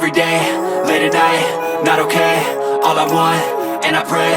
every day, late at night, not okay. All I want, and I pray,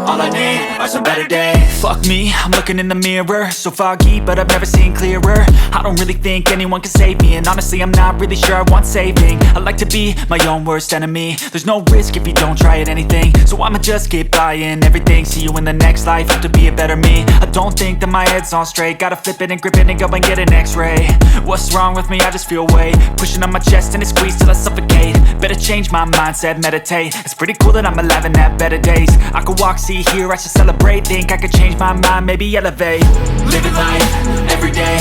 all I need are some better days. Fuck me, I'm looking in the mirror, so foggy, but I've never seen clearer. I don't really think anyone can save me, and honestly I'm not really sure I want saving. I like to be my own worst enemy. There's no risk if you don't try at anything, so I'ma just keep buying everything. See you in the next life, have to be a better me. I don't think that my head's on straight, gotta flip it and grip it and go and get an x-ray. What's wrong with me? I just feel weight pushing on my chest and it squeezes till I suffocate. Better change my mindset, meditate. It's pretty cool that I'm alive and have better days. I could walk, see, hear, I should celebrate. Think I could change my mind, maybe elevate. Living life, every day,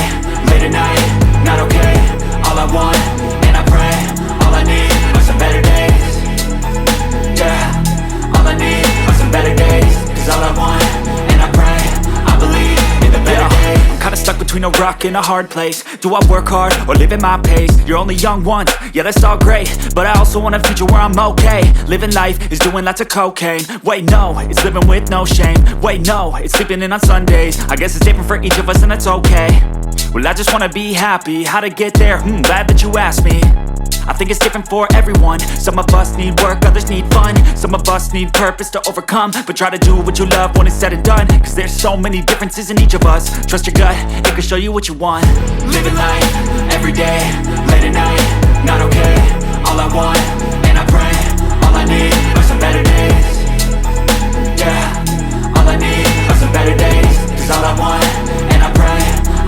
late at night, not okay. All I want, and I pray, all I need are some better days. Yeah, all I need are some better days. Cause all I want, and I pray, I believe in the better days. I'm kinda stuck between a rock and a hard place. Do I work hard or live at my pace? You're only young once, yeah that's all great, but I also want a future where I'm okay. Living life is doing lots of cocaine. Wait no, it's living with no shame. Wait no, it's sleeping in on Sundays. I guess it's different for each of us and that's okay. Well I just wanna be happy, how to get there? Glad that you asked me. I think it's different for everyone. Some of us need work, others need fun. Some of us need purpose to overcome. But try to do what you love when it's said and done. Cause there's so many differences in each of us. Trust your gut, it can show you what you want. Living life, every day, late at night, not okay. All I want, and I pray, all I need are some better days. Yeah, all I need are some better days. Cause all I want, and I pray,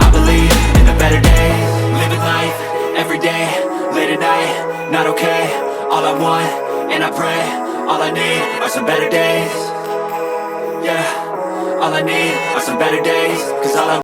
I believe in the better days. Living life, every day, late at night, not okay. All I want, and I pray, all I need are some better days. Yeah, all I need are some better days. Cause all I